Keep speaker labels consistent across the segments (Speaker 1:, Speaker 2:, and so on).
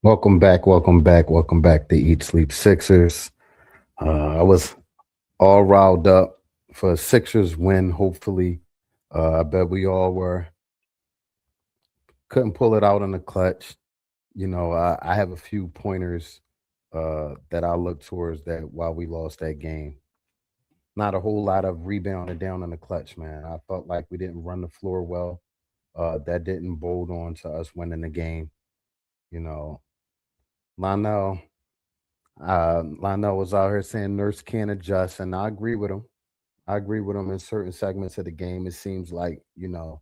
Speaker 1: Welcome back to Eat Sleep Sixers. I was all riled up for a Sixers win, hopefully. I bet we all were. Couldn't pull it out in the clutch. I have a few pointers that I look towards that while we lost that game. Not a whole lot of rebounding down in the clutch, man. I felt like we didn't run the floor well. That didn't bode on to us winning the game. You know, Lionel, Lionel was out here saying Nurse can't adjust, and I agree with him. I agree with him in certain segments of the game. It seems like, you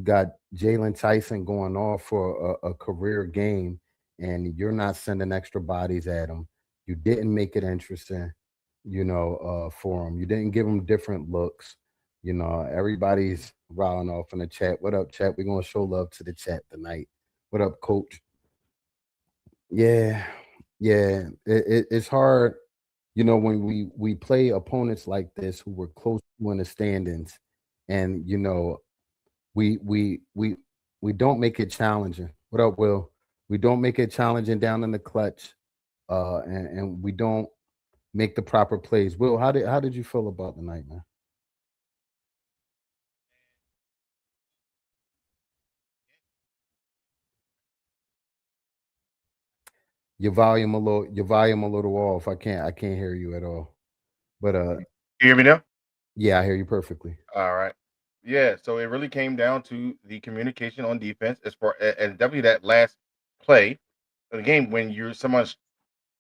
Speaker 1: got Jalen Tyson going off for a career game, and you're not sending extra bodies at him. You didn't make it interesting, for him. You didn't give him different looks. Everybody's riling off in the chat. What up, chat? We're going to show love to the chat tonight. What up, coach? Yeah, yeah. It's hard, when we play opponents like this who were close to in the standings, and we we don't make it challenging. What up, Will? We don't make it challenging down in the clutch, and we don't make the proper plays. Will, how did you feel about the night, man? Your volume a little off. I can't hear you at all. But
Speaker 2: You hear me now?
Speaker 1: yeah, I hear you perfectly.
Speaker 2: All right. Yeah, so it really came down to the communication on defense as far and definitely that last play of the game when you're someone's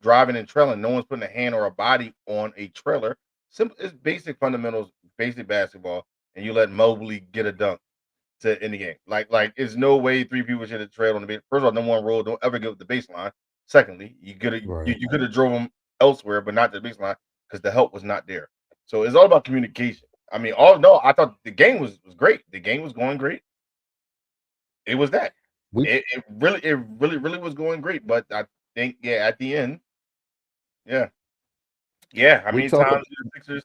Speaker 2: driving and trailing, no one's putting a hand or a body on a trailer. Simple, it's basic fundamentals, basic basketball, and you let Mobley get a dunk to end the game. Like, there's no way three people should have trailed on the base. First of all, number one rule: don't ever give up the baseline. Secondly, you could have
Speaker 1: Right.
Speaker 2: you could have drove them elsewhere, but not to the baseline because the help was not there. So it's all about communication. I mean, all no, I thought the game was great. The game was going great. It was that.
Speaker 1: We
Speaker 2: It really was going great. But I think, yeah, at the end, yeah, yeah. How
Speaker 1: we
Speaker 2: many
Speaker 1: talk
Speaker 2: times did the Sixers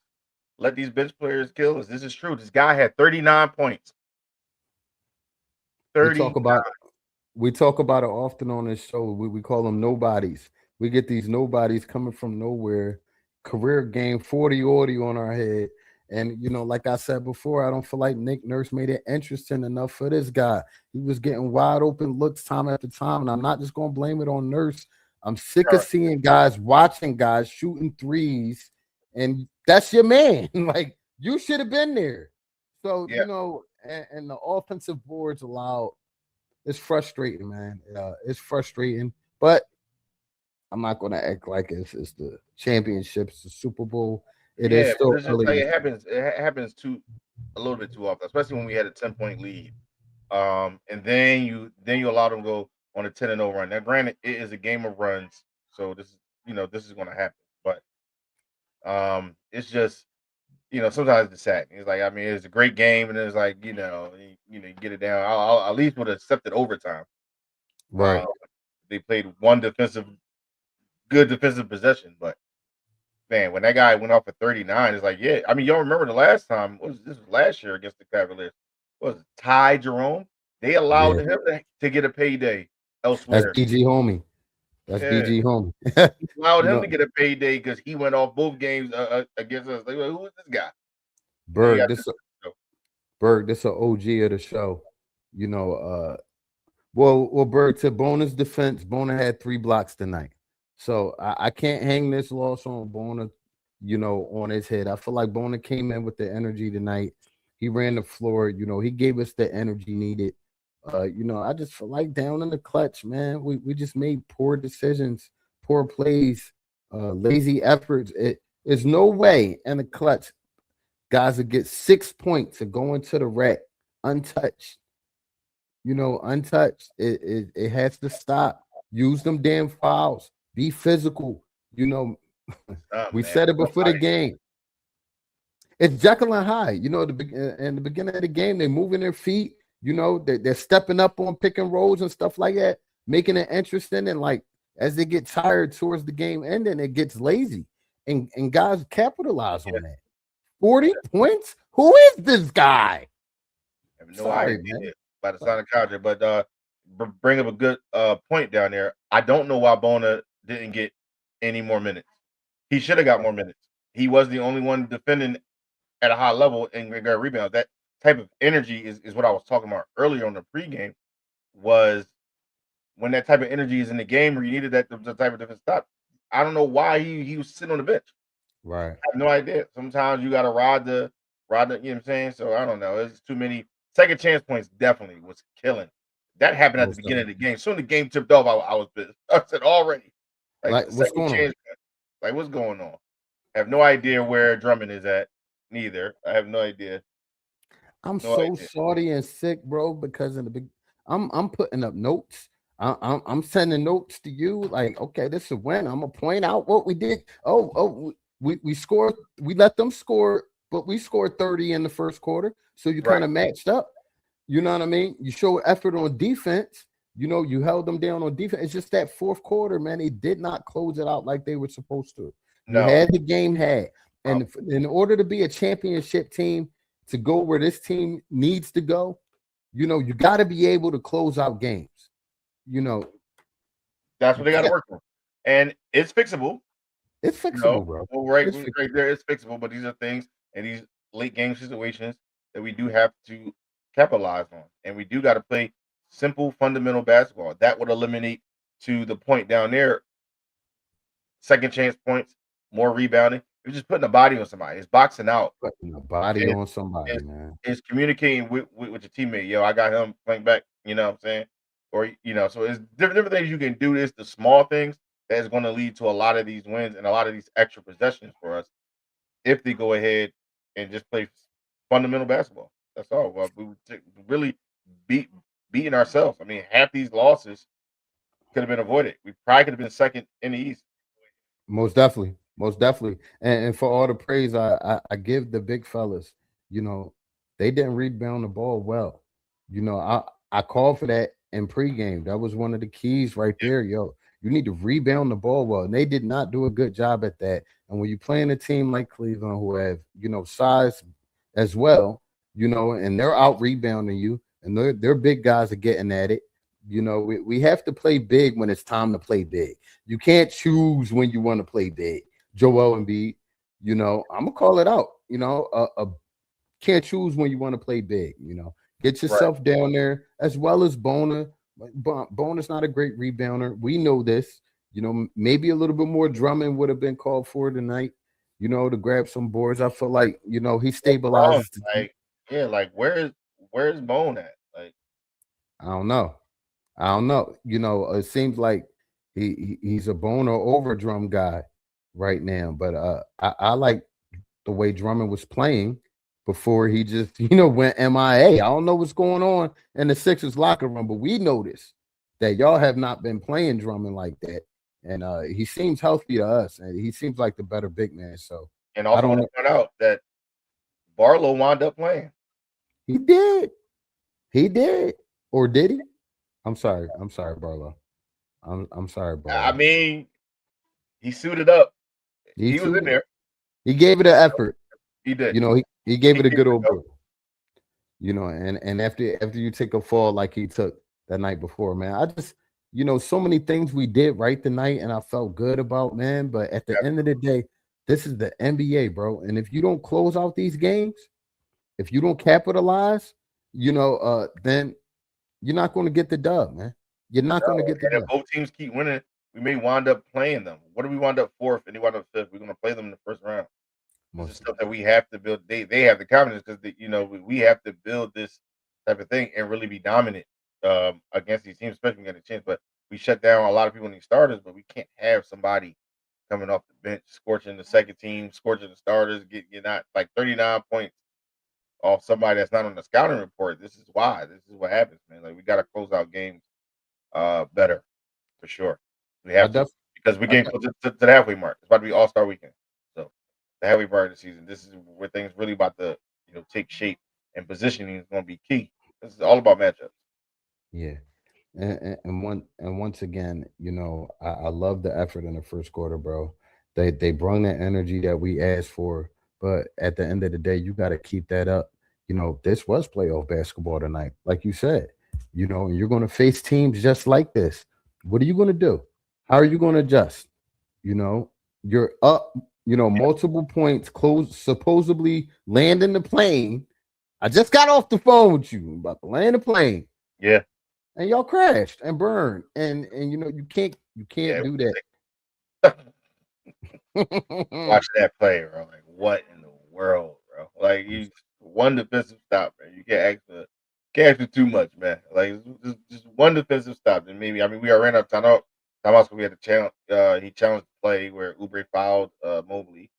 Speaker 2: let these bench players kill us? This is true. This guy had 39 points.
Speaker 1: we talk
Speaker 2: 30.
Speaker 1: about we talk about it often on this show. We call them nobodies. We get these nobodies coming from nowhere. Career game 40 audio on our head. And like I said before, I don't feel like Nick Nurse made it interesting enough for this guy. He was getting wide open looks time after time. And I'm not just gonna blame it on Nurse. I'm sick of seeing guys watching guys shooting threes, and that's your man. Like you should have been there. So,
Speaker 2: Yeah.
Speaker 1: and the offensive boards allowed, it's frustrating, man. It's frustrating, but I'm not going to act like it's the championships, the Super Bowl. It is
Speaker 2: Yeah, but
Speaker 1: still
Speaker 2: it's just
Speaker 1: early.
Speaker 2: like it happens. It happens too a little bit too often, especially when we had a 10-point lead. And then you allow them to go on a 10-0 run. Now, granted, it is a game of runs, so this is going to happen. But it's just sometimes it's sad. It's like, I mean, it's a great game, and it's like you get it down. I'll at least would have accepted overtime.
Speaker 1: Right.
Speaker 2: Um, they played one good defensive possession, but man, when that guy went off for 39, it's like, yeah. I mean, y'all remember the last time? What was this? Was last year against the Cavaliers? What was it, Ty Jerome? They allowed
Speaker 1: Yeah.
Speaker 2: him to get a payday
Speaker 1: That's
Speaker 2: elsewhere.
Speaker 1: DG homie. That's
Speaker 2: Yeah,
Speaker 1: DG homie.
Speaker 2: he allowed
Speaker 1: you
Speaker 2: him
Speaker 1: know,
Speaker 2: to get a payday because he went off both games against us. Like, who is this guy? Now you
Speaker 1: Berg,
Speaker 2: got
Speaker 1: this
Speaker 2: this. So,
Speaker 1: Berg, this a OG of the show. You know, well, Berg, to Bona's defense, Bona had 3 blocks tonight. So I can't hang this loss on Bona, on his head. I feel like Bona came in with the energy tonight. He ran the floor, he gave us the energy needed. I just feel like down in the clutch, man. We just made poor decisions, poor plays, lazy efforts. There's no way in the clutch guys would get 6 points and go into the rack untouched, untouched. It has to stop. Use them damn fouls. Be physical. You know,
Speaker 2: stop,
Speaker 1: we
Speaker 2: man.
Speaker 1: said it before the
Speaker 2: Nobody.
Speaker 1: game. It's Jekyll and Hyde. In the beginning of the game, they're moving their feet. They're stepping up on pick and rolls and stuff like that, making it interesting. And like as they get tired towards the game ending, it gets lazy. And guys capitalize
Speaker 2: Yeah,
Speaker 1: on that. 40 points? Who is this guy?
Speaker 2: I have no
Speaker 1: Sorry,
Speaker 2: idea
Speaker 1: man.
Speaker 2: by the
Speaker 1: But
Speaker 2: sound of Conjure, but bring up a good point down there. I don't know why Bona didn't get any more minutes. He should have got more minutes. He was the only one defending at a high level and got rebounds. That type of energy is what I was talking about earlier on the pregame. Was when that type of energy is in the game where you needed that the type of defense stop. I don't know why he was sitting on the bench.
Speaker 1: Right.
Speaker 2: I have no idea. Sometimes you got to ride the. You know what I'm saying? So I don't know. It's too many second chance points. Definitely was killing. That happened at the
Speaker 1: Most
Speaker 2: beginning
Speaker 1: definitely.
Speaker 2: of the game. Soon the game tipped off. I was pissed. I said already, like
Speaker 1: Like,
Speaker 2: the
Speaker 1: what's
Speaker 2: second
Speaker 1: going on?
Speaker 2: chance. Like what's going on? I have no idea where Drummond is at. Neither. I have no idea.
Speaker 1: I'm
Speaker 2: No
Speaker 1: so
Speaker 2: idea.
Speaker 1: salty and sick, bro, because in the big, I'm putting up notes. I'm sending notes to you. Like, okay, this is a win. I'm gonna point out what we did. We scored. We let them score, but we scored 30 in the first quarter. So you
Speaker 2: Right.
Speaker 1: kind of matched up. You know what I mean? You show effort on defense. You know, you held them down on defense. It's just that fourth quarter, man. They did not close it out like they were supposed to. You
Speaker 2: No.
Speaker 1: had the game had,
Speaker 2: Uh,
Speaker 1: and in order to be a championship team, to go where this team needs to go, you know, you got to be able to close out games. You know,
Speaker 2: that's what
Speaker 1: you
Speaker 2: they got to
Speaker 1: can't.
Speaker 2: work on, and it's fixable.
Speaker 1: It's
Speaker 2: You know,
Speaker 1: fixable, bro.
Speaker 2: well,
Speaker 1: It's
Speaker 2: right there, it's fixable. But these are things and these late game situations that we do have to capitalize on, and we do got to play simple, fundamental basketball. That would eliminate to the point down there, second chance points, more rebounding. You're just putting a body on somebody. It's boxing out.
Speaker 1: putting a body
Speaker 2: It's
Speaker 1: on somebody,
Speaker 2: it's,
Speaker 1: man.
Speaker 2: it's communicating with your teammate. Yo, I got him playing back. You know what I'm saying? Or so it's different things you can do. This the small things that is going to lead to a lot of these wins and a lot of these extra possessions for us if they go ahead and just play fundamental basketball. That's all. Well, we really beat beating ourselves. I mean, half these losses could have been avoided. We probably could have been second in the East.
Speaker 1: Most definitely, most definitely, and for all the praise I give the big fellas, you know, they didn't rebound the ball well. You know, I called for that in pregame. That was one of the keys right there, yo. You need to rebound the ball well, and they did not do a good job at that. And when you're playing a team like Cleveland, who have size as well, and they're out rebounding you, and their big guys are getting at it. We have to play big when it's time to play big. You can't choose when you want to play big. Joel Embiid, I'm gonna call it out. Can't choose when you want to play big. Get
Speaker 2: Right.
Speaker 1: yourself down there as well as Bona. Bona's not a great rebounder. We know this. Maybe a little bit more drumming would have been called for tonight. To grab some boards. I feel like he
Speaker 2: What's wrong?
Speaker 1: stabilizes the team.
Speaker 2: Like, yeah, like where's Bone at? Like,
Speaker 1: I don't know. I don't know. It seems like he's a Bona over drum guy right now. But I like the way Drummond was playing before he just, went MIA. I don't know what's going on in the Sixers locker room, but we noticed that y'all have not been playing Drummond like that. And he seems healthy to us, and he seems like the better big man. So
Speaker 2: and
Speaker 1: I
Speaker 2: also
Speaker 1: don't
Speaker 2: want
Speaker 1: know.
Speaker 2: to point out that Barlow wound up playing.
Speaker 1: He did. He did. Or did he? I'm sorry. I'm sorry, Barlow. I'm sorry,
Speaker 2: I
Speaker 1: Barlow.
Speaker 2: mean, he suited up.
Speaker 1: He
Speaker 2: He was in
Speaker 1: suited up.
Speaker 2: there.
Speaker 1: He gave it an effort.
Speaker 2: He did.
Speaker 1: He gave
Speaker 2: He
Speaker 1: it a
Speaker 2: gave
Speaker 1: good
Speaker 2: it
Speaker 1: old
Speaker 2: a go.
Speaker 1: bro. And after you take a fall like he took that night before, man, I just so many things we did right tonight, and I felt good about, man. But at the end of the day, this is the NBA, bro. And if you don't close out these games, if you don't capitalize, then you're not going to get the dub, man. You're not going to
Speaker 2: No,
Speaker 1: get the
Speaker 2: and if
Speaker 1: dub.
Speaker 2: both teams keep winning, we may wind up playing them. What do we wind up fourth and they wind up fifth? We're going to play them in the first round. This is
Speaker 1: Most
Speaker 2: stuff that we have to build. They have the confidence because we have to build this type of thing and really be dominant against these teams, especially when we get a chance. But we shut down a lot of people in these starters, but we can't have somebody coming off the bench scorching the second team, scorching the starters, get not like 39 points off somebody that's not on the scouting report. This is why. This is what happens, man. Like we got to close out games better for sure. We
Speaker 1: I
Speaker 2: have to
Speaker 1: def
Speaker 2: because we're
Speaker 1: I
Speaker 2: getting
Speaker 1: def
Speaker 2: close to the halfway mark. It's about to be All Star weekend, so the halfway part of the season. This is where things really about to take shape, and positioning is going to be key. This is all about matchups.
Speaker 1: yeah. And once again, I love the effort in the first quarter, bro. They brought that energy that we asked for, but at the end of the day, you got to keep that up. This was playoff basketball tonight, like you said. and you're going to face teams just like this. What are you going to do? How are you going to adjust? You know, you're up,
Speaker 2: Yeah,
Speaker 1: multiple points, close, supposedly landing the plane. I just got off the phone with you about to land the plane,
Speaker 2: yeah,
Speaker 1: and y'all crashed and burned, and you
Speaker 2: yeah.
Speaker 1: can't do that.
Speaker 2: Watching that play, bro. Like, what in the world, bro? Like, you one defensive stop, man. You can't ask for too much, man. Like, it's just one defensive stop, and maybe I mean we are ran up timeout. Timeouts we had to challenge. He challenged the play where Oubre fouled Mobley.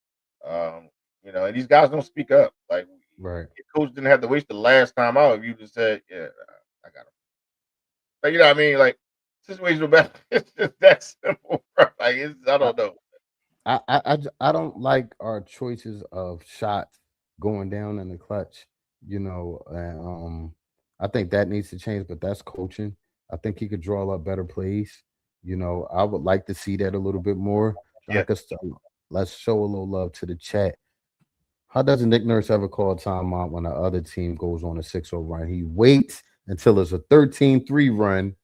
Speaker 2: Um, and these guys don't speak up. Like,
Speaker 1: Right.
Speaker 2: your coach didn't have to waste the last time out if you just said, "Yeah, I got him." Like, you know what I mean? Like, situational bad. It's just that simple, bro. Like, I
Speaker 1: I,
Speaker 2: don't know.
Speaker 1: I don't like our choices of shots going down in the clutch. And, I think that needs to change, but that's coaching. I think he could draw up better plays. I would like to see that a little bit more.
Speaker 2: Yeah.
Speaker 1: Like us, let's show a little love to the chat. How does Nick Nurse ever call a timeout when the other team goes on a 6-0 run? He waits until it's a 13-3 run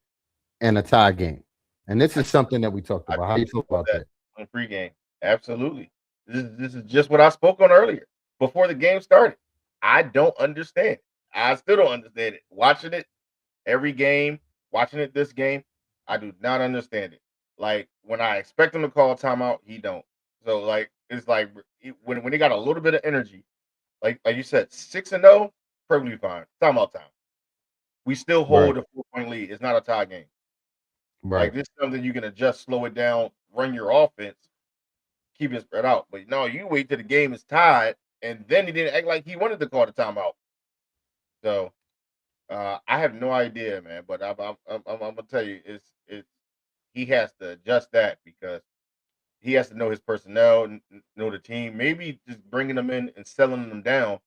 Speaker 1: and a tie game. And this is something that we talked
Speaker 2: I
Speaker 1: about. How
Speaker 2: told
Speaker 1: you
Speaker 2: you
Speaker 1: feel
Speaker 2: about
Speaker 1: about
Speaker 2: that
Speaker 1: that?
Speaker 2: on pregame. Absolutely. This is just what I spoke on earlier before the game started. I don't understand it. I still don't understand it. Watching it every game, watching it this game, I do not understand it. Like when I expect him to call a timeout, he don't. So like it's like when he got a little bit of energy, like you said, 6-0, perfectly fine. Timeout time. We still
Speaker 1: Right.
Speaker 2: hold a 4-point lead. It's not a tie game.
Speaker 1: Right.
Speaker 2: Like this is something you can adjust, slow it down, run your offense, keep it spread out. But no, you wait till the game is tied, and then he didn't act like he wanted to call the timeout. So I have no idea, man. But I'm gonna tell you, it's he has to adjust that because he has to know his personnel, know the team. Maybe just bringing them in and selling them down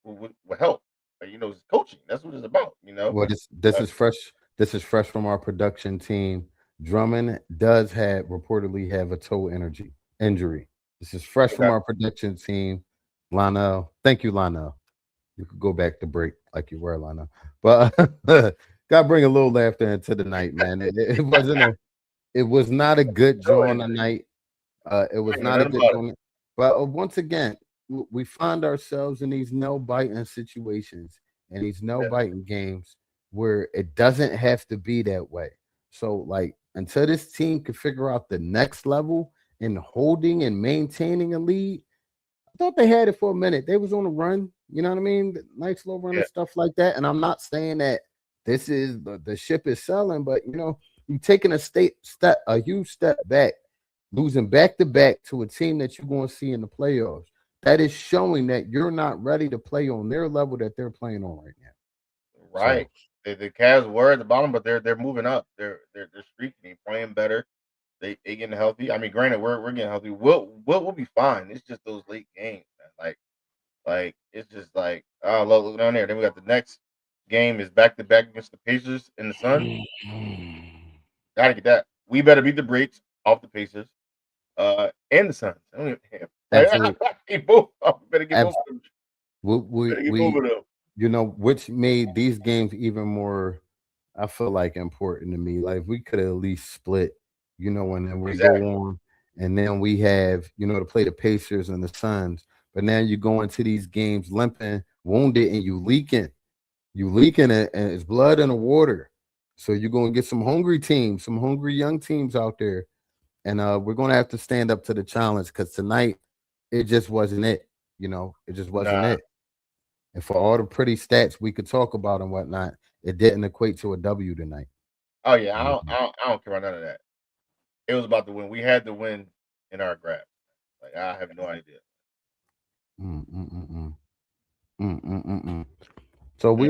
Speaker 2: will help. It's coaching. That's what it's about.
Speaker 1: Well, this
Speaker 2: Uh,
Speaker 1: is fresh. This is fresh from our production team. Drummond does have reportedly have a toe injury. This is fresh from
Speaker 2: okay.
Speaker 1: our production team. Lionel, thank you, Lionel. You could go back to break like you were, Lionel. But gotta bring a little laughter into the night, man. It wasn't a. It was not a good
Speaker 2: No
Speaker 1: drawing
Speaker 2: injury.
Speaker 1: tonight. It
Speaker 2: I
Speaker 1: was
Speaker 2: ain't know
Speaker 1: not a
Speaker 2: nothing
Speaker 1: good
Speaker 2: about it.
Speaker 1: drawing. But once again, we find ourselves in these no biting situations and these no
Speaker 2: Yeah.
Speaker 1: biting games where it doesn't have to be that way. So, like, until this team can figure out the next level in holding and maintaining a lead, I thought they had it for a minute. They was on a run, you know what I mean? Nice little run
Speaker 2: Yeah.
Speaker 1: and stuff like that. And I'm not saying that this is the ship is selling, but you taking a huge step back, losing back to back to a team that you're going to see in the playoffs. That is showing that you're not ready to play on their level that they're playing on right now.
Speaker 2: Right.
Speaker 1: So
Speaker 2: The Cavs were at the bottom, but they're moving up. They're streaking, they playing better. They getting healthy. I mean, granted, we're getting healthy. We'll be fine. It's just those late games, man. Like it's just like look down there. Then we got the next game is back to back against the Pacers and the Suns. Gotta get that. We better beat the brakes off the Pacers, and the Suns. I don't even, like
Speaker 1: absolutely,
Speaker 2: both. We better get both
Speaker 1: abs-
Speaker 2: of them.
Speaker 1: we, we
Speaker 2: Better get both
Speaker 1: we
Speaker 2: of them.
Speaker 1: which made these games even more, I feel like, important to me. Like we could at least split, and then we go
Speaker 2: Exactly.
Speaker 1: on, and then we have, to play the Pacers and the Suns. But now you go into these games limping, wounded, and you leaking it, and it's blood in the water. So you're going to get some hungry teams, some hungry young teams out there, and we're going to have to stand up to the challenge because tonight it just wasn't it. It just wasn't
Speaker 2: Nah.
Speaker 1: it. And for all the pretty stats we could talk about and whatnot, it didn't equate to a W tonight.
Speaker 2: Oh yeah. I don't.
Speaker 1: Mhm.
Speaker 2: I don't. I don't care about none of that. It was about the win. We had the win in our grasp. Like I have no idea.
Speaker 1: Mm, mm, mm, mm. Mm, mm, mm, mm. So we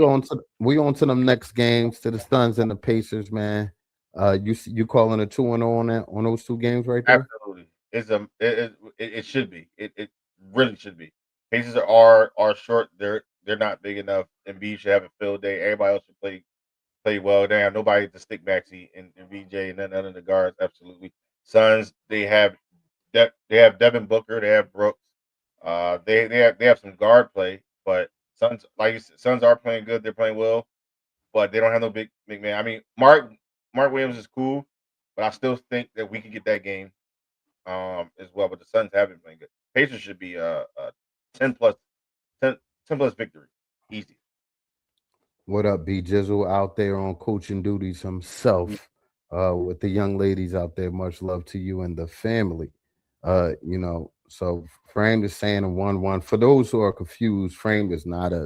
Speaker 1: on to them next games to the Suns and the Pacers, man. You calling a 2-0 on those two games right there?
Speaker 2: Absolutely. It should be. It really should be. Pacers are short. They're not big enough. Embiid should have a field day. Everybody else should play well. Damn, nobody to stick backseat and VJ and none of the guards. Absolutely. Suns, they have Devin Booker. They have Brooks. They have some guard play, but Suns, like you said, Suns are playing good. They're playing well. but they don't have no big man. I mean, Mark Williams is cool, but I still think that we could get that game as well. But the Suns haven't been good. Pacers should be a 10 plus 10 plus victory, easy.
Speaker 1: What up, B Jizzle out there on coaching duties himself. With the young ladies out there, much love to you and the family. So Frame is saying a 1-1. For those who are confused, Frame is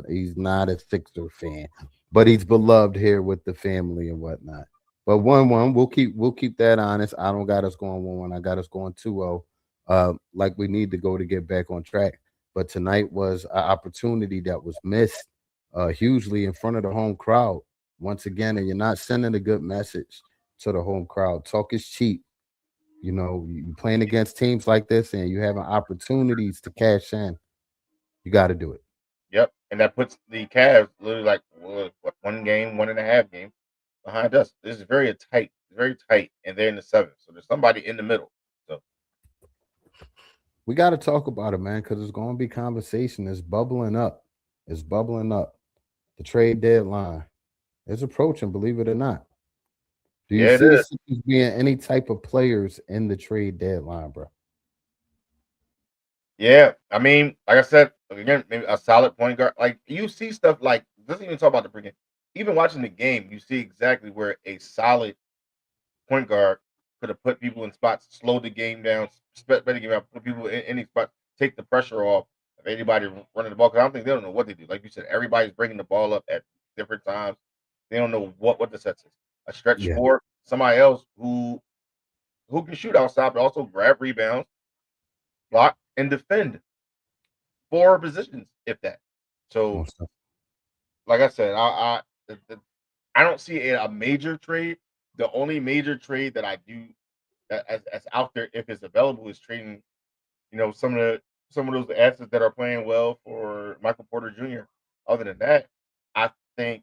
Speaker 1: he's not a Sixer fan, but he's beloved here with the family and whatnot. But 1-1, we'll keep that honest. I don't got us going 1-1. I got us going 2-0. Like we need to go to get back on track. But tonight was an opportunity that was missed hugely in front of the home crowd once again, and you're not sending a good message to the home crowd. Talk is cheap. You playing against teams like this and you having opportunities to cash in. You got to do it.
Speaker 2: Yep, and that puts the Cavs literally like what, 1 game, 1.5 game behind us. This is very tight, and they're in the seventh. So there's somebody in the middle. So
Speaker 1: We got to talk about it, man, because it's going to be conversation. It's bubbling up. It's bubbling up. The trade deadline is approaching, believe it or not. Do you
Speaker 2: yeah, it
Speaker 1: see the
Speaker 2: is.
Speaker 1: Sixers being any type of players in the trade deadline, bro?
Speaker 2: Yeah, I mean, like I said again, maybe a solid point guard. Like you see stuff like doesn't even talk about the pregame. Even watching the game, you see exactly where a solid point guard could have put people in spots, slowed the game down, sped the game out, put people in any spot, take the pressure off of anybody running the ball. Because I don't think they don't know what they do. Like you said, everybody's bringing the ball up at different times. They don't know what the sets is. A stretch
Speaker 1: Yeah,
Speaker 2: four, somebody else who can shoot outside, but also grab rebounds, block, and defend 4 positions, if that. So,
Speaker 1: most
Speaker 2: like I said, I don't see a major trade. The only major trade that I do that's out there, if it's available, is trading. Some of those assets that are playing well for Michael Porter Jr. Other than that, I think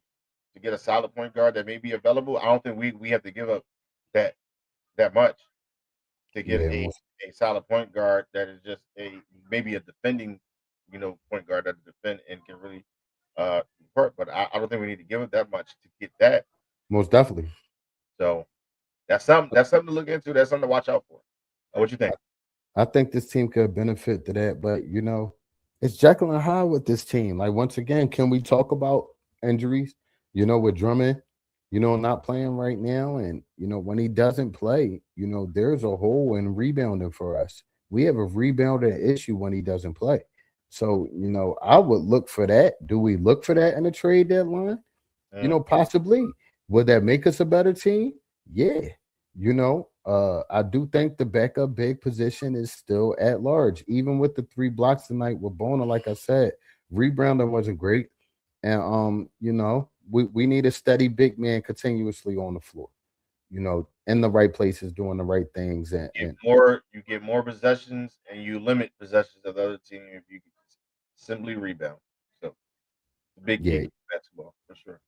Speaker 2: to get a solid point guard that may be available, I don't think we have to give up that much to get
Speaker 1: yeah,
Speaker 2: a solid point guard that is just maybe a defending, point guard that defend and can really hurt. But I don't think we need to give up that much to get that.
Speaker 1: most definitely.
Speaker 2: So that's something to look into. That's something to watch out for. What you think?
Speaker 1: I think this team could benefit to that, but it's Jekyll and Hyde with this team. Like once again, can we talk about injuries? With Drummond, not playing right now, and when he doesn't play, there's a hole in rebounding for us. We have a rebounding issue when he doesn't play. So, I would look for that. Do we look for that in the trade deadline?
Speaker 2: Mm,
Speaker 1: Possibly. Would that make us a better team? Yeah. I do think the backup big position is still at large, even with the 3 blocks tonight with Bona. Like I said, rebounding wasn't great, and we need a steady big man continuously on the floor. In the right places, doing the right things, and
Speaker 2: you get more possessions, and you limit possessions of the other team if you can simply rebound. So the big key
Speaker 1: yeah,
Speaker 2: to basketball for sure.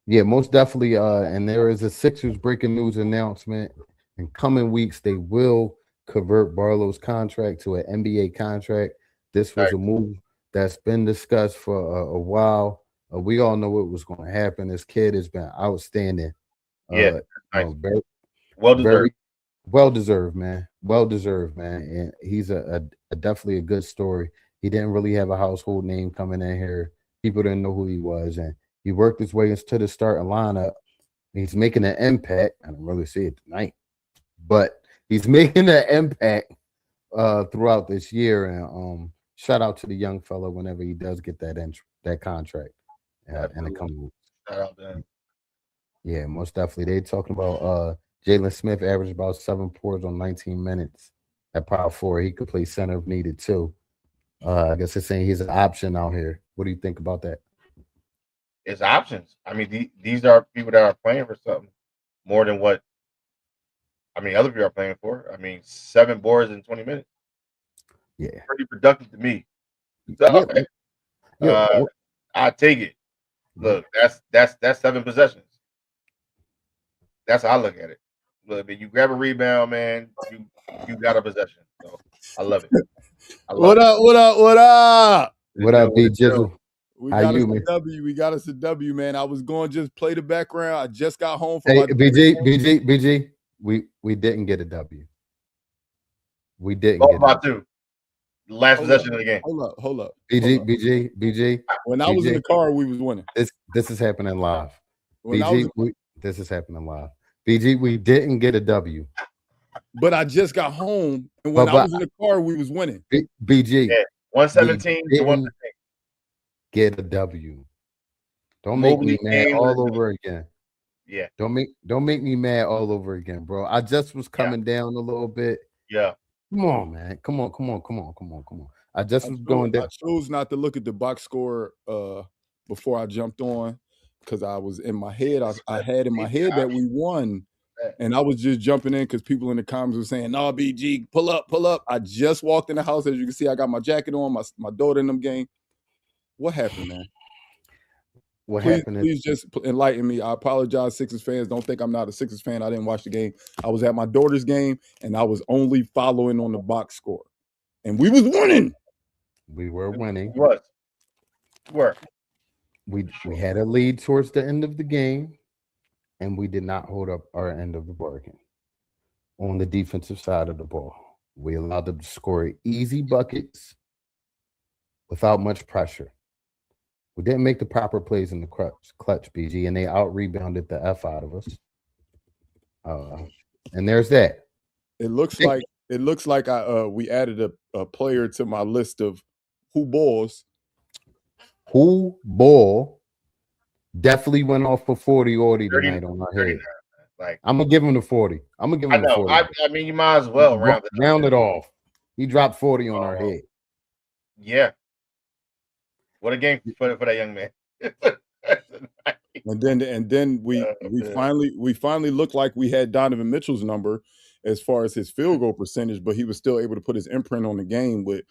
Speaker 1: yeah, most definitely. And there is a Sixers breaking news announcement. In coming weeks, they will convert Barlow's contract to an NBA contract. This was
Speaker 2: Nice.
Speaker 1: a move that's been discussed for a while. We all know what was going to happen. This kid has been outstanding.
Speaker 2: Yeah, nice.
Speaker 1: Very,
Speaker 2: Well deserved.
Speaker 1: very well deserved, man. Well deserved, man. And he's a definitely a good story. He didn't really have a household name coming in here. People didn't know who he was, and he worked his way into the starting lineup. He's making an impact. I don't really see it tonight, but he's making an impact throughout this year. And shout out to the young fella whenever he does get that contract in the
Speaker 2: Absolutely.
Speaker 1: coming weeks.
Speaker 2: Shout out to him.
Speaker 1: Yeah, most definitely. They talking about Jalen Smith averaged about 7 points on 19 minutes at power forward. He could play center if needed too. I guess they're saying he's an option out here. What do you think about that?
Speaker 2: It's options. I mean, these are people that are playing for something more than what other people are playing for. I mean, 7 boards in 20 minutes,
Speaker 1: Yeah,
Speaker 2: pretty productive to me.
Speaker 1: yeah,
Speaker 2: So,
Speaker 1: yeah.
Speaker 2: uh, I take it. Look, that's 7 possessions. That's how I look at it. Look, man, you grab a rebound, man. You got a possession. So I love it. I love
Speaker 3: What
Speaker 2: it.
Speaker 3: up? What up? What up?
Speaker 1: What
Speaker 2: The
Speaker 1: up,
Speaker 2: deal,
Speaker 1: B
Speaker 2: the deal.
Speaker 1: Jizzle?
Speaker 3: We
Speaker 1: How
Speaker 3: got us
Speaker 1: you,
Speaker 3: a
Speaker 1: man?
Speaker 3: W. We got us a W, man. I was going to just play the background. I just got home from
Speaker 1: Hey,
Speaker 3: my
Speaker 1: BG. We didn't get a W. We didn't
Speaker 2: Oh,
Speaker 1: get a
Speaker 2: about
Speaker 1: W.
Speaker 2: to last
Speaker 3: hold up,
Speaker 2: possession of the game.
Speaker 3: hold up.
Speaker 1: BG.
Speaker 3: When I was in the car, we was winning.
Speaker 1: This is happening live.
Speaker 3: When I was,
Speaker 1: This is happening live. BG, we didn't get a W.
Speaker 3: but I just got home, and when I
Speaker 1: But
Speaker 3: was in the car, we was winning.
Speaker 1: BG,
Speaker 2: Yeah,
Speaker 1: we
Speaker 2: 117 to 115.
Speaker 1: didn't get a W. Don't make
Speaker 2: Mobley
Speaker 1: me mad
Speaker 2: game
Speaker 1: all
Speaker 2: was
Speaker 1: over again.
Speaker 2: yeah,
Speaker 1: Don't make me mad all over again, bro. I just was coming down a little bit.
Speaker 2: yeah.
Speaker 1: Come on, man. Come on. I just was going
Speaker 3: I
Speaker 1: down.
Speaker 3: chose not to look at the box score before I jumped on because I was in my head. I had in my head that we won, and I was just jumping in because people in the comments were saying, "No, BG, pull up, pull up." I just walked in the house, as you can see. I got my jacket on, my daughter in them game. What happened, man?
Speaker 1: What
Speaker 3: Please,
Speaker 1: happened is
Speaker 3: please just enlighten me. I apologize, Sixers fans. Don't think I'm not a Sixers fan. I didn't watch the game. I was at my daughter's game, and I was only following on the box score, and we was winning.
Speaker 1: we were winning.
Speaker 2: Were.
Speaker 1: We had a lead towards the end of the game, and we did not hold up our end of the bargain on the defensive side of the ball. We allowed them to score easy buckets without much pressure. We didn't make the proper plays in the clutch, BG, and they out rebounded the F out of us. And there's that.
Speaker 3: It looks like we added a player to my list of who balls.
Speaker 1: Who ball definitely went off for 40 tonight on our head.
Speaker 2: Like
Speaker 1: I'm gonna give him the 40. I'm gonna give him the 40.
Speaker 2: I mean, you might as well
Speaker 1: round it off. He dropped 40 on our head.
Speaker 2: Yeah. What a game for that young man.
Speaker 3: And then we finally looked like we had Donovan Mitchell's number as far as his field goal percentage, but he was still able to put his imprint on the game with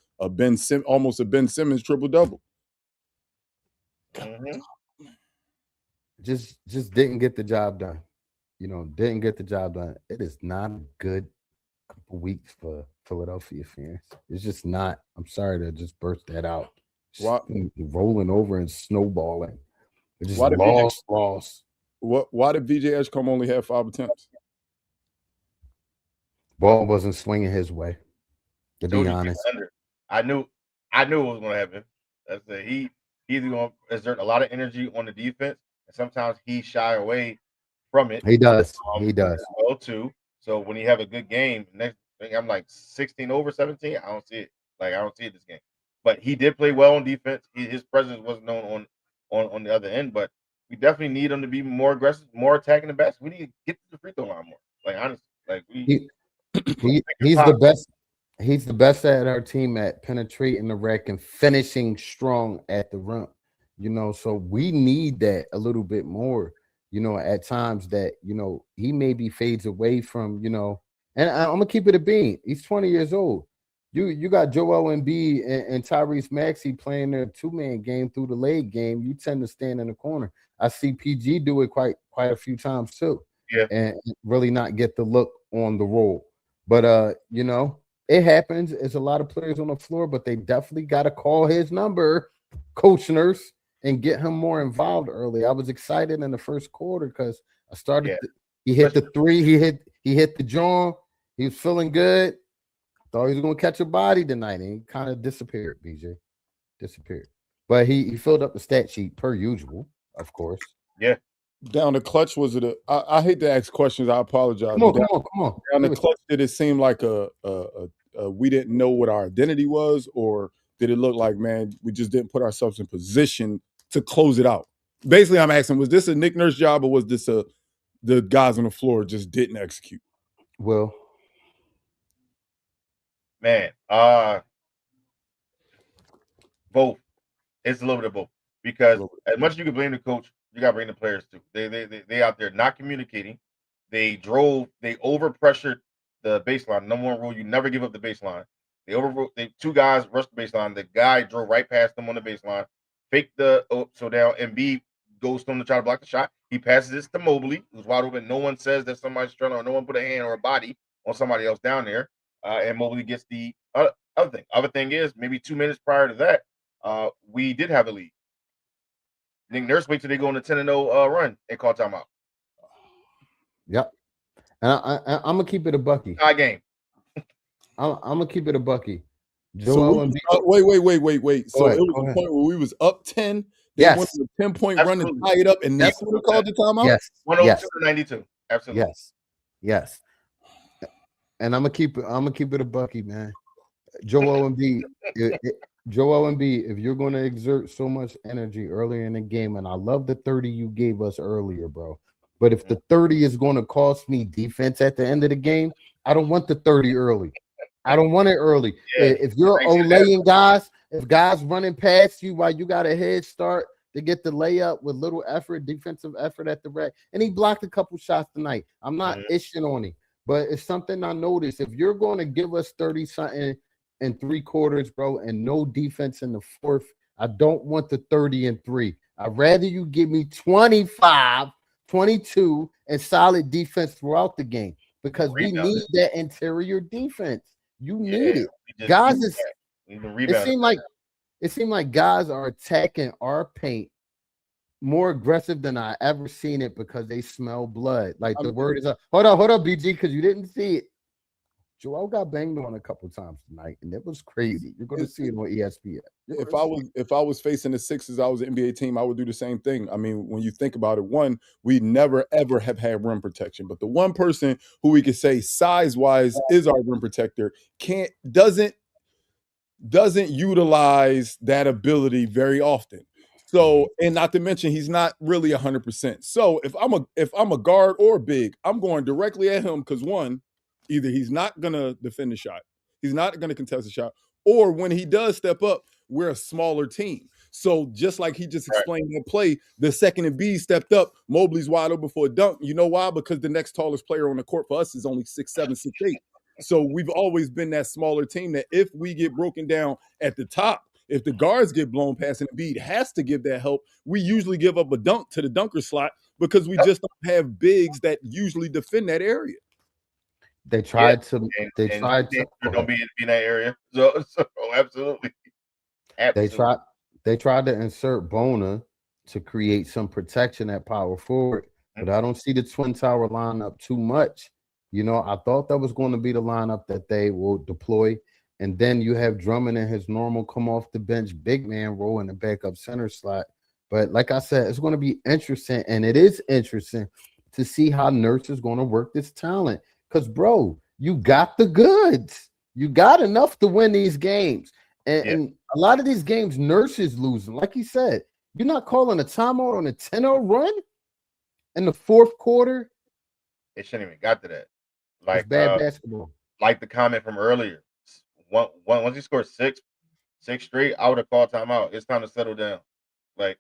Speaker 3: almost a Ben Simmons triple double.
Speaker 2: Mm-hmm.
Speaker 1: Just didn't get the job done. Didn't get the job done. It is not a good couple weeks for Philadelphia fans. It's just not. I'm sorry to just burst that out. Rolling over and snowballing. It's just lost.
Speaker 3: Why did VJ Edgecombe only have 5 attempts?
Speaker 1: Ball wasn't swinging his way. To be honest,
Speaker 2: I knew it was going to happen. That's that he's going to exert a lot of energy on the defense, and sometimes he shy away from it.
Speaker 1: He does. He does.
Speaker 2: Well, too. So when he have a good game, next thing I'm like 16 over 17. I don't see it. Like I don't see it this game. But he did play well on defense. His presence wasn't known on the other end. But we definitely need him to be more aggressive, more attacking the basket. We need to get to the free throw line more. Like honestly, like
Speaker 1: he's the best. He's the best at our team at penetrating the rack and finishing strong at the rim. So we need that a little bit more. At times that he maybe fades away from. And I'm gonna keep it a bean. He's 20 years old. You got Joel Embiid and Tyrese Maxey playing their 2-man game through the late game. You tend to stand in the corner. I see PG do it quite a few times too, and really not get the look on the roll. But it happens. There's a lot of players on the floor, but they definitely got to call his number, Coach Nurse, and get him more involved early. I was excited in the first quarter because I started. He hit the three. He hit the jaw. He was feeling good. Thought he was going to catch a body tonight, and he kind of disappeared. BJ disappeared, but he filled up the stat sheet per usual, of course.
Speaker 2: Yeah.
Speaker 3: Down the clutch, was it I hate to ask questions. I apologize.
Speaker 1: Come on.
Speaker 3: Down the clutch, did it seem like we didn't know what our identity was, or did it look like, man, we just didn't put ourselves in position to close it out? Basically, I'm asking, was this a Nick Nurse job, or was this the guys on the floor just didn't execute?
Speaker 1: Well,
Speaker 2: man, both. It's a little bit of both because as much as you can blame the coach, you got to blame the players too. They out there not communicating. They over pressured the baseline. Number one rule: you never give up the baseline. Two guys rushed the baseline. The guy drove right past them on the baseline, faked so down, and B goes to him to try to block the shot. He passes this to Mobley, who's wide open. No one says that somebody's trying, or no one put a hand or a body on somebody else down there. And Mobley gets the other thing. Other thing is maybe 2 minutes prior to that, we did have a lead. Nick Nurse wait till they go on a 10-0 run and call timeout.
Speaker 1: Yep. And I'm gonna keep it a bucky.
Speaker 2: Tie game.
Speaker 1: I'm gonna keep it a bucky.
Speaker 3: So wait. So
Speaker 1: ahead,
Speaker 3: it was
Speaker 1: go
Speaker 3: a
Speaker 1: ahead.
Speaker 3: point where we was up 10. They
Speaker 1: Yes.
Speaker 3: went to a 10-point run and
Speaker 2: Absolutely.
Speaker 3: tie it up, and that's when they called the timeout?
Speaker 1: Yes.
Speaker 2: 102
Speaker 1: Yes.
Speaker 2: to 92. Absolutely.
Speaker 1: Yes. And I'm gonna keep it a bucky, man. Joel Embiid, if you're going to exert so much energy earlier in the game, and I love the 30 you gave us earlier, bro. But if the 30 is going to cost me defense at the end of the game, I don't want the 30 early. I don't want it early.
Speaker 2: Yeah,
Speaker 1: if you're olaying guys, if guys running past you while you got a head start to get the layup with little effort, defensive effort at the rack, and he blocked a couple shots tonight. I'm not ishing on him, but it's something I noticed. If you're going to give us 30-something in 3 quarters, bro, and no defense in the fourth, I don't want the 30 and 3. I'd rather you give me 25, 22, and solid defense throughout the game because we need that interior defense. You need it. Guys, it seemed like guys are attacking our paint more aggressive than I ever seen it because they smell blood. Like the word is up. Hold up, BG, because you didn't see it. Joel got banged on a couple times tonight, and it was crazy. You're going to see it on ESPN.
Speaker 3: If I was facing the Sixers, I was an NBA team, I would do the same thing. I mean, when you think about it, one, we never ever have had rim protection, but the one person who we could say size-wise is our rim protector doesn't utilize that ability very often. So, and not to mention, he's not really 100%. So, if I'm a guard or big, I'm going directly at him because one, either he's not gonna defend the shot, he's not gonna contest the shot, or when he does step up, we're a smaller team. So just like he just explained that play, the second Embiid stepped up, Mobley's wide open for a dunk. You know why? Because the next tallest player on the court for us is only 6'7", 6'8". So we've always been that smaller team that if we get broken down at the top, if the guards get blown past and Embiid has to give that help, we usually give up a dunk to the dunker slot because we just don't have bigs that usually defend that area.
Speaker 1: They tried to.
Speaker 2: Don't be in that area. So absolutely.
Speaker 1: They tried to insert Bona to create some protection at power forward, but I don't see the Twin Tower lineup too much. You know, I thought that was going to be the lineup that they will deploy, and then you have Drummond in his normal come off the bench big man role in the backup center slot. But like I said, it's going to be interesting, and it is interesting to see how Nurse is going to work this talent. Because, bro, you got the goods. You got enough to win these games. And a lot of these games, Nurse is losing. Like he said, you're not calling a timeout on a 10-0 run in the fourth quarter.
Speaker 2: It shouldn't even got to that. Like
Speaker 1: it's bad basketball.
Speaker 2: Like the comment from earlier. Once he scored six straight, I would have called timeout. It's time to settle down. Like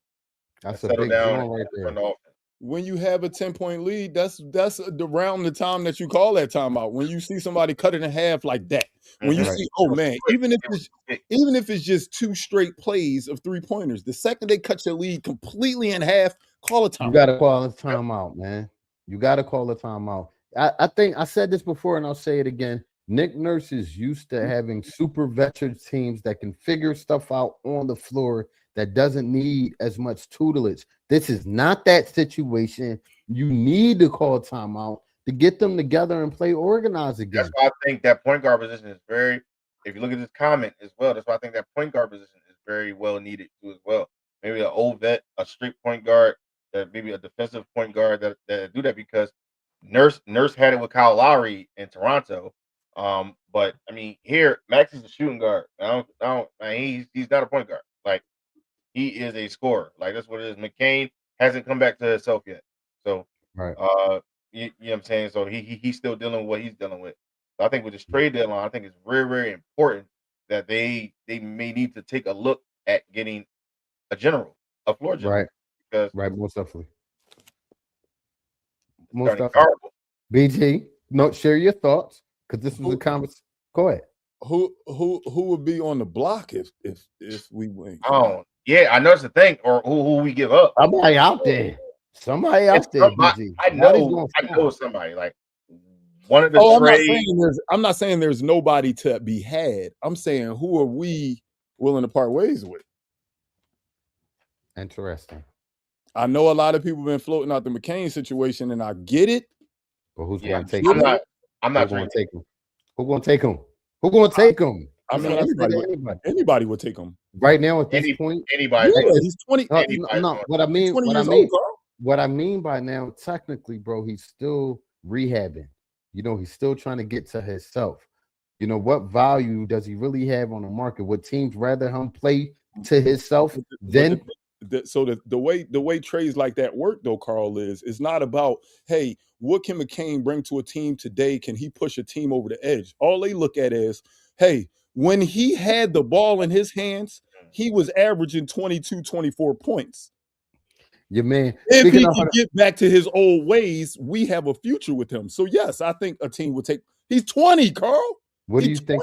Speaker 1: that's a big zone right there.
Speaker 3: When you have a 10-point lead, that's around the time that you call that timeout. When you see somebody cut it in half like that, when you see, oh man, even if it's just 2 straight plays of 3-pointers, the second they cut your lead completely in half, call a timeout.
Speaker 1: You got to call a timeout, man. You got to call a timeout. I think I said this before, and I'll say it again. Nick Nurse is used to having super veteran teams that can figure stuff out on the floor that doesn't need as much tutelage. This is not that situation. You need to call timeout to get them together and play organized again.
Speaker 2: That's why I think that point guard position is very, if you look at this comment as well, that's why I think that point guard position is very well needed too as well. Maybe an old vet, a strict point guard, maybe a defensive point guard that do that because Nurse had it with Kyle Lowry in Toronto. But I mean, here Max is a shooting guard. He's not a point guard. Like he is a scorer. Like that's what it is. McCain hasn't come back to himself yet. So
Speaker 1: right.
Speaker 2: You know what I'm saying? So he's still dealing with what he's dealing with. So I think with this trade deadline, I think it's very, very important that they may need to take a look at getting a floor general.
Speaker 1: Right.
Speaker 2: Because
Speaker 1: most definitely. Most definitely. BG, share your thoughts because this was a conversation. Go ahead.
Speaker 3: Who would be on the block if we win?
Speaker 2: Oh, yeah, I know it's the thing. Or who we give up?
Speaker 1: Somebody out there. BG.
Speaker 2: I know somebody. Like one of the trades.
Speaker 3: I'm not saying there's nobody to be had. I'm saying who are we willing to part ways with?
Speaker 1: Interesting.
Speaker 3: I know a lot of people been floating out the McCain situation, and I get it.
Speaker 1: But who's
Speaker 2: Yeah,
Speaker 1: going to take
Speaker 2: I'm
Speaker 1: him?
Speaker 2: not. I'm not
Speaker 1: Who's going
Speaker 2: trying
Speaker 1: to take him? Who's going to take him? Who's going to take him?
Speaker 3: I mean, anybody would take him.
Speaker 1: Right now at this point,
Speaker 2: Anybody's
Speaker 3: Yeah,
Speaker 2: going.
Speaker 3: he's 20.
Speaker 1: no. What I mean,
Speaker 3: 20 years old, Carl.
Speaker 1: what I mean by now, technically, bro, he's still rehabbing. You know, he's still trying to get to himself. You know, what value does he really have on the market? Would teams rather him play to himself than?
Speaker 3: So the way trades like that work, though, Carl, is it's not about, hey, what can McCain bring to a team today? Can he push a team over the edge? All they look at is, hey, when he had the ball in his hands, he was averaging 22, 24 points.
Speaker 1: Your man,
Speaker 3: if he can get back to his old ways, we have a future with him. So yes, I think a team would take. He's 20, Carl.
Speaker 1: What do you think?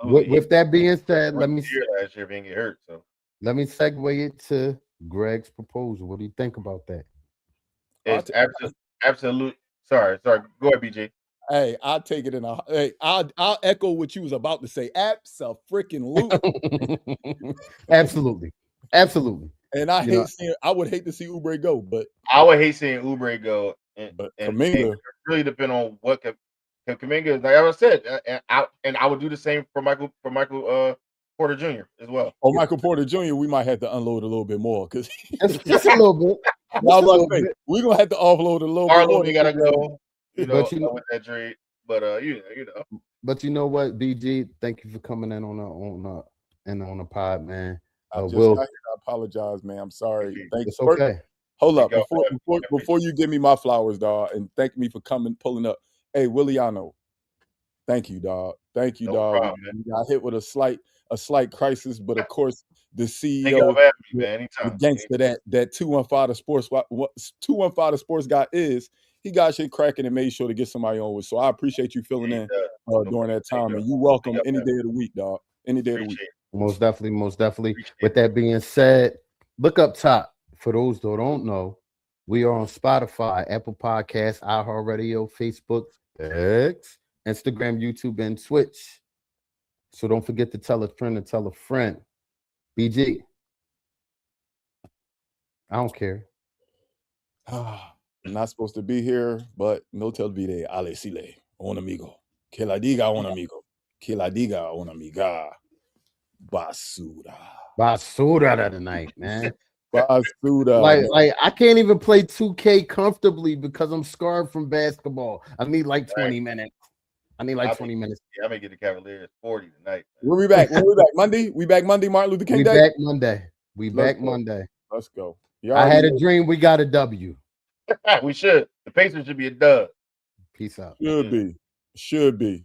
Speaker 1: With that being said, let me
Speaker 2: last year being hurt. So
Speaker 1: let me segue it to Greg's proposal. What do you think about that?
Speaker 2: It's absolute. Sorry. Go ahead, BJ.
Speaker 3: Hey, I'll take it in a. Hey, I'll echo what you was about to say. Absolutely.
Speaker 1: Absolutely.
Speaker 3: And I would hate to see Oubre go, but
Speaker 2: I would hate seeing Oubre go.
Speaker 3: But
Speaker 2: Kuminga really depend on what Kuminga. Like I said, and I would do the same for Michael Porter Jr. as well.
Speaker 3: Oh, Michael Porter Jr. We might have to unload a little bit more because
Speaker 1: just a little bit.
Speaker 3: We're gonna have to offload a little bit more.
Speaker 2: We gotta go.
Speaker 1: But
Speaker 2: with that trade. But you know.
Speaker 1: But you know what, BG? Thank you for coming in on the pod, man.
Speaker 3: I apologize, man. I'm sorry.
Speaker 1: It's okay.
Speaker 3: Hold up before you give me my flowers, dog, and thank me for pulling up. Hey, Williano, thank you, dog. Thank you, dog.
Speaker 2: Problem,
Speaker 3: we got hit with a slight crisis, but of course the CEO, the gangster that 215 the sports guy is. He got shit cracking and made sure to get somebody on with. So I appreciate you filling in during that time, and you welcome any day of the week, dog. Any day of the week.
Speaker 1: Most definitely. With that being said, look up top. For those who don't know, we are on Spotify, Apple Podcasts, iHeartRadio, Facebook, X, Instagram, YouTube, and Twitch. So don't forget to tell a friend to tell a friend. BG, I don't care.
Speaker 3: I'm not supposed to be here, but no te olvide, ale sile, un amigo. Que la diga un amigo. Que la diga una amiga.
Speaker 1: Basura tonight, man.
Speaker 3: Basura.
Speaker 1: Like I can't even play 2K comfortably because I'm scarred from basketball. I need like 20 minutes. I need like 20 minutes.
Speaker 2: Yeah, I'm gonna get the Cavaliers 40 tonight.
Speaker 3: When we back? Monday? We back Monday, Martin Luther King Day?
Speaker 1: We back Monday. Monday.
Speaker 3: Let's go.
Speaker 1: I had a dream we got a W.
Speaker 2: We should. The Pacers should be a dub.
Speaker 1: Peace out.
Speaker 3: Should be.